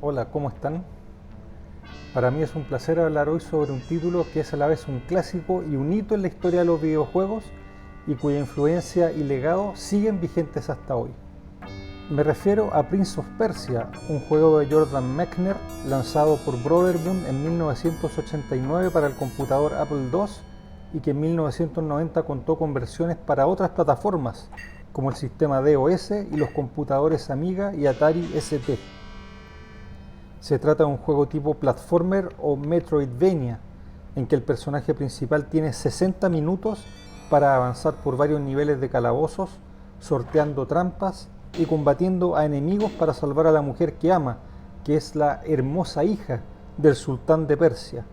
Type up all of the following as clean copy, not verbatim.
Hola, ¿cómo están? Para mí es un placer hablar hoy sobre un título que es a la vez un clásico y un hito en la historia de los videojuegos y cuya influencia y legado siguen vigentes hasta hoy. Me refiero a Prince of Persia, un juego de Jordan Mechner lanzado por Brothermoon en 1989 para el computador Apple II y que en 1990 contó con versiones para otras plataformas como el sistema DOS y los computadores Amiga y Atari ST. Se trata de un juego tipo platformer o Metroidvania, en que el personaje principal tiene 60 minutos para avanzar por varios niveles de calabozos, sorteando trampas y combatiendo a enemigos para salvar a la mujer que ama, que es la hermosa hija del sultán de Persia.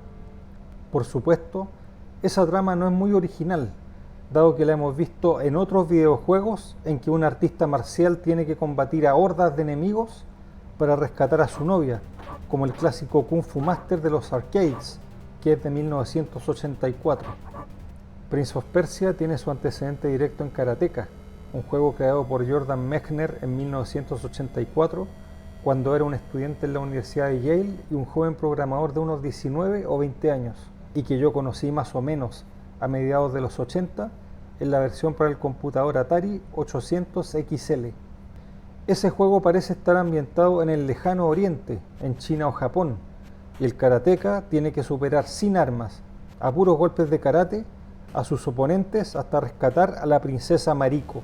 Por supuesto, esa trama no es muy original, dado que la hemos visto en otros videojuegos en que un artista marcial tiene que combatir a hordas de enemigos para rescatar a su novia, como el clásico Kung Fu Master de los arcades, que es de 1984. Prince of Persia tiene su antecedente directo en Karateka, un juego creado por Jordan Mechner en 1984, cuando era un estudiante en la Universidad de Yale y un joven programador de unos 19 o 20 años, y que yo conocí más o menos a mediados de los 80 en la versión para el computador Atari 800 XL. Ese juego parece estar ambientado en el lejano oriente, en China o Japón, y el karateka tiene que superar sin armas, a puros golpes de karate, a sus oponentes hasta rescatar a la princesa Mariko.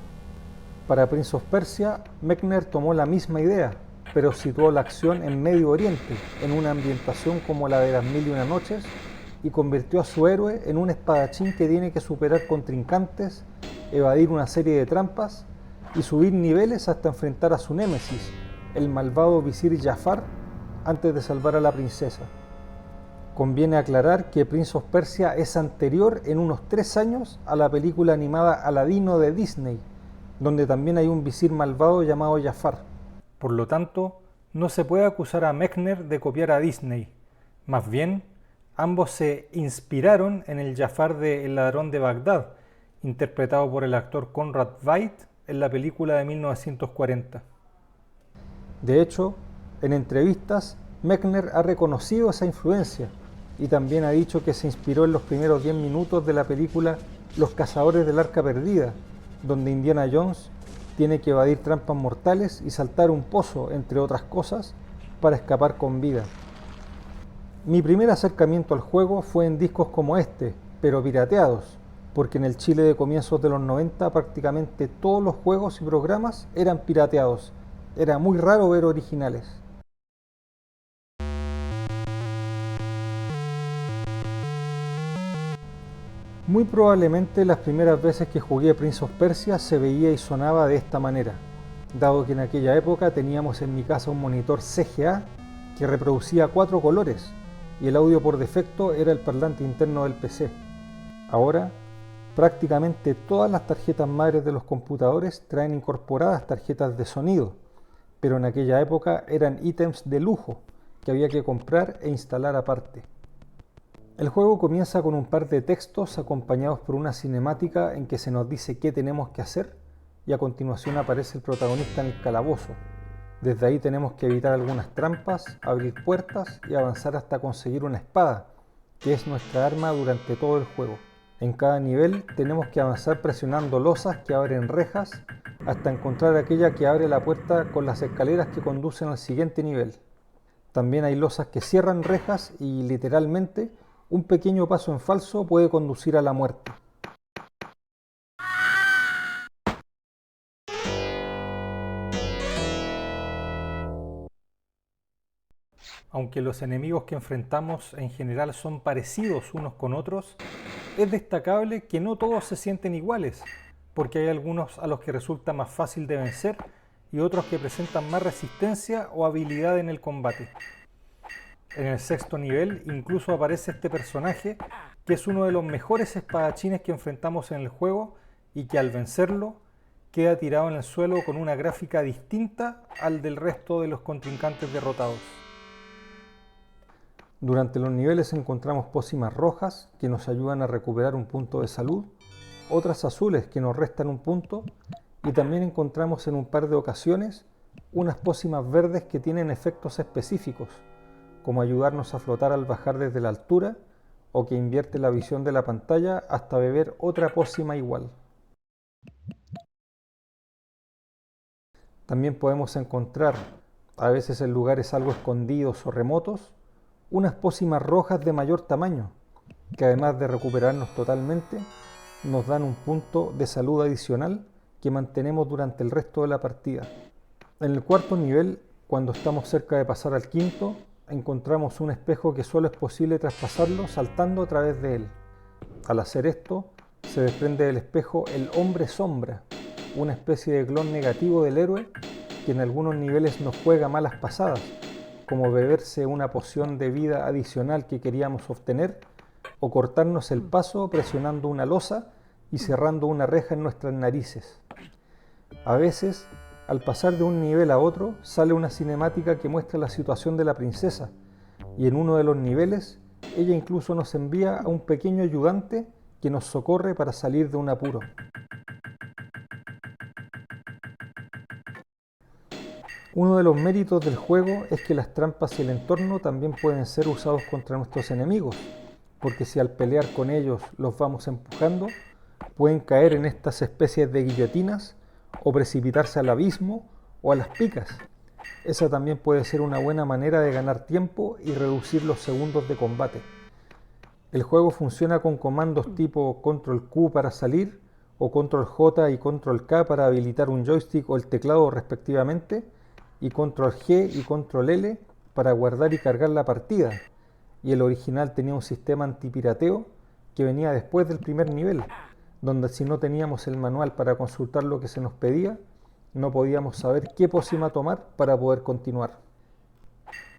Para Prince of Persia, Mechner tomó la misma idea, pero situó la acción en Medio Oriente, en una ambientación como la de las Mil y una Noches, y convirtió a su héroe en un espadachín que tiene que superar contrincantes, evadir una serie de trampas y subir niveles hasta enfrentar a su némesis, el malvado visir Jafar, antes de salvar a la princesa. Conviene aclarar que Prince of Persia es anterior en unos 3 años a la película animada Aladino de Disney, donde también hay un visir malvado llamado Jafar. Por lo tanto, no se puede acusar a Mechner de copiar a Disney. Más bien, ambos se inspiraron en el Jafar de El ladrón de Bagdad, interpretado por el actor Conrad Veidt en la película de 1940. De hecho, en entrevistas, Mechner ha reconocido esa influencia y también ha dicho que se inspiró en los primeros 10 minutos de la película Los cazadores del arca perdida, donde Indiana Jones tiene que evadir trampas mortales y saltar un pozo, entre otras cosas, para escapar con vida. Mi primer acercamiento al juego fue en discos como este, pero pirateados, porque en el Chile de comienzos de los 90 prácticamente todos los juegos y programas eran pirateados. Era muy raro ver originales. Muy probablemente las primeras veces que jugué Prince of Persia se veía y sonaba de esta manera, dado que en aquella época teníamos en mi casa un monitor CGA que reproducía 4 colores y el audio por defecto era el parlante interno del PC. Ahora, prácticamente todas las tarjetas madres de los computadores traen incorporadas tarjetas de sonido, pero en aquella época eran ítems de lujo que había que comprar e instalar aparte. El juego comienza con un par de textos acompañados por una cinemática en que se nos dice qué tenemos que hacer y a continuación aparece el protagonista en el calabozo. Desde ahí tenemos que evitar algunas trampas, abrir puertas y avanzar hasta conseguir una espada, que es nuestra arma durante todo el juego. En cada nivel tenemos que avanzar presionando losas que abren rejas hasta encontrar aquella que abre la puerta con las escaleras que conducen al siguiente nivel. También hay losas que cierran rejas y literalmente un pequeño paso en falso puede conducir a la muerte. Aunque los enemigos que enfrentamos en general son parecidos unos con otros, es destacable que no todos se sienten iguales, porque hay algunos a los que resulta más fácil de vencer y otros que presentan más resistencia o habilidad en el combate. En el sexto nivel incluso aparece este personaje que es uno de los mejores espadachines que enfrentamos en el juego y que al vencerlo queda tirado en el suelo con una gráfica distinta al del resto de los contrincantes derrotados. Durante los niveles encontramos pócimas rojas que nos ayudan a recuperar un punto de salud otras azules que nos restan un punto, y también encontramos en un par de ocasiones unas pócimas verdes que tienen efectos específicos, como ayudarnos a flotar al bajar desde la altura, o que invierte la visión de la pantalla hasta beber otra pócima igual. También podemos encontrar, a veces en lugares algo escondidos o remotos, unas pócimas rojas de mayor tamaño, que además de recuperarnos totalmente, nos dan un punto de salud adicional que mantenemos durante el resto de la partida. En el cuarto nivel, cuando estamos cerca de pasar al quinto, encontramos un espejo que solo es posible traspasarlo saltando a través de él. Al hacer esto, se desprende del espejo el hombre sombra, una especie de clon negativo del héroe que en algunos niveles nos juega malas pasadas, como beberse una poción de vida adicional que queríamos obtener, o cortarnos el paso presionando una losa y cerrando una reja en nuestras narices. A veces, al pasar de un nivel a otro, sale una cinemática que muestra la situación de la princesa, y en uno de los niveles, ella incluso nos envía a un pequeño ayudante que nos socorre para salir de un apuro. Uno de los méritos del juego es que las trampas y el entorno también pueden ser usados contra nuestros enemigos, porque si al pelear con ellos los vamos empujando, pueden caer en estas especies de guillotinas o precipitarse al abismo o a las picas. Esa también puede ser una buena manera de ganar tiempo y reducir los segundos de combate. El juego funciona con comandos tipo Control Q para salir o Control J y Control K para habilitar un joystick o el teclado respectivamente, y Control G y Control L para guardar y cargar la partida. Y el original tenía un sistema antipirateo que venía después del primer nivel, donde si no teníamos el manual para consultar lo que se nos pedía, no podíamos saber qué pócima tomar para poder continuar.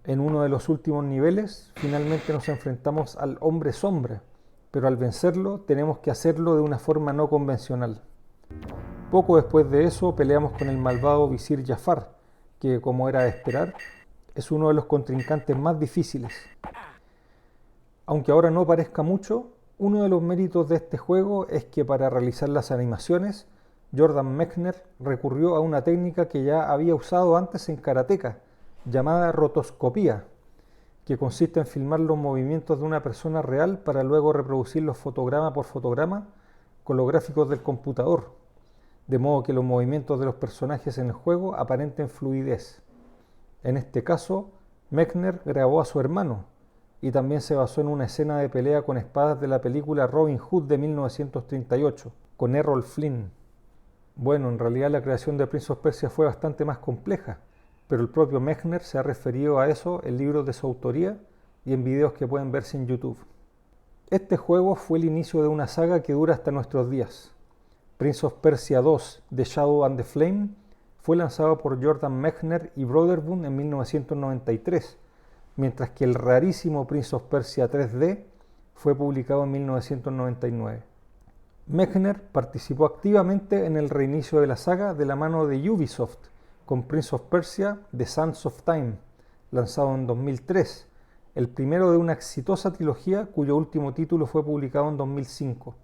En uno de los últimos niveles, finalmente nos enfrentamos al hombre sombra, pero al vencerlo tenemos que hacerlo de una forma no convencional. Poco después de eso peleamos con el malvado visir Jafar, que, como era de esperar, es uno de los contrincantes más difíciles. Aunque ahora no parezca mucho, uno de los méritos de este juego es que para realizar las animaciones, Jordan Mechner recurrió a una técnica que ya había usado antes en karateka, llamada rotoscopía, que consiste en filmar los movimientos de una persona real para luego reproducirlos fotograma por fotograma con los gráficos del computador, de modo que los movimientos de los personajes en el juego aparenten fluidez. En este caso, Mechner grabó a su hermano, y también se basó en una escena de pelea con espadas de la película Robin Hood de 1938, con Errol Flynn. Bueno, en realidad la creación de Prince of Persia fue bastante más compleja, pero el propio Mechner se ha referido a eso en libros de su autoría y en videos que pueden verse en YouTube. Este juego fue el inicio de una saga que dura hasta nuestros días. Prince of Persia 2, The Shadow and the Flame, fue lanzado por Jordan Mechner y Broderbund en 1993, mientras que el rarísimo Prince of Persia 3D fue publicado en 1999. Mechner participó activamente en el reinicio de la saga de la mano de Ubisoft, con Prince of Persia The Sands of Time, lanzado en 2003, el primero de una exitosa trilogía cuyo último título fue publicado en 2005.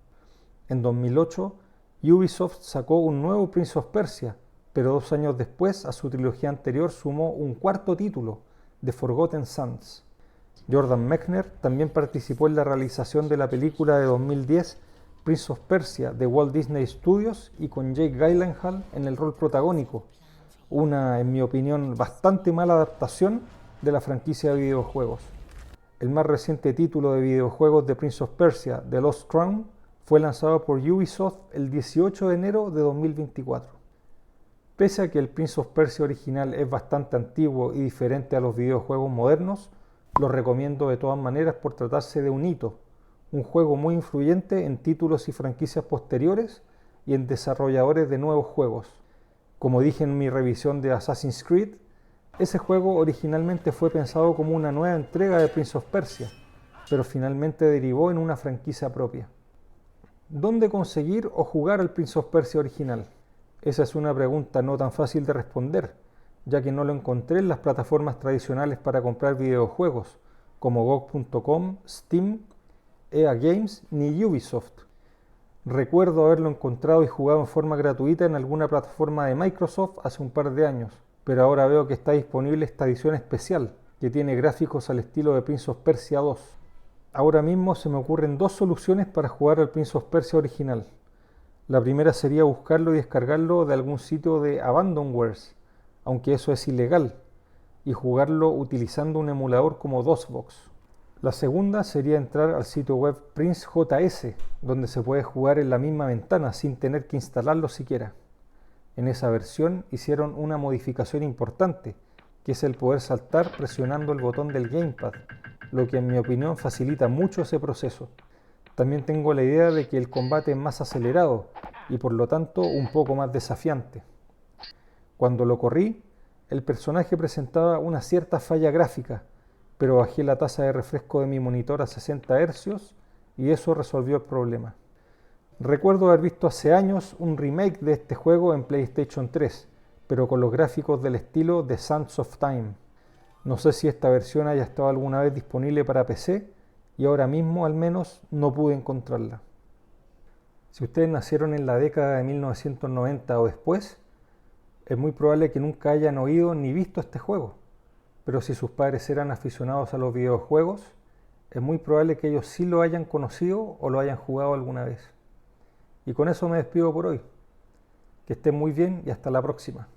En 2008, Ubisoft sacó un nuevo Prince of Persia, pero 2 años después a su trilogía anterior sumó un cuarto título, The Forgotten Sands. Jordan Mechner también participó en la realización de la película de 2010 Prince of Persia de Walt Disney Studios y con Jake Gyllenhaal en el rol protagónico, una, en mi opinión, bastante mala adaptación de la franquicia de videojuegos. El más reciente título de videojuegos de Prince of Persia, The Lost Crown, fue lanzado por Ubisoft el 18 de enero de 2024. Pese a que el Prince of Persia original es bastante antiguo y diferente a los videojuegos modernos, lo recomiendo de todas maneras por tratarse de un hito, un juego muy influyente en títulos y franquicias posteriores y en desarrolladores de nuevos juegos. Como dije en mi revisión de Assassin's Creed, ese juego originalmente fue pensado como una nueva entrega de Prince of Persia, pero finalmente derivó en una franquicia propia. ¿Dónde conseguir o jugar al Prince of Persia original? Esa es una pregunta no tan fácil de responder, ya que no lo encontré en las plataformas tradicionales para comprar videojuegos, como GOG.com, Steam, EA Games ni Ubisoft. Recuerdo haberlo encontrado y jugado en forma gratuita en alguna plataforma de Microsoft hace un par de años, pero ahora veo que está disponible esta edición especial, que tiene gráficos al estilo de Prince of Persia 2. Ahora mismo se me ocurren dos soluciones para jugar al Prince of Persia original. La primera sería buscarlo y descargarlo de algún sitio de Abandonwares, aunque eso es ilegal, y jugarlo utilizando un emulador como DOSBox. La segunda sería entrar al sitio web PrinceJS, donde se puede jugar en la misma ventana sin tener que instalarlo siquiera. En esa versión hicieron una modificación importante, que es el poder saltar presionando el botón del gamepad, lo que en mi opinión facilita mucho ese proceso. También tengo la idea de que el combate es más acelerado y por lo tanto un poco más desafiante. Cuando lo corrí, el personaje presentaba una cierta falla gráfica, pero bajé la tasa de refresco de mi monitor a 60 Hz y eso resolvió el problema. Recuerdo haber visto hace años un remake de este juego en PlayStation 3, pero con los gráficos del estilo de Sands of Time. No sé si esta versión haya estado alguna vez disponible para PC y ahora mismo al menos no pude encontrarla. Si ustedes nacieron en la década de 1990 o después, es muy probable que nunca hayan oído ni visto este juego. Pero si sus padres eran aficionados a los videojuegos, es muy probable que ellos sí lo hayan conocido o lo hayan jugado alguna vez. Y con eso me despido por hoy. Que estén muy bien y hasta la próxima.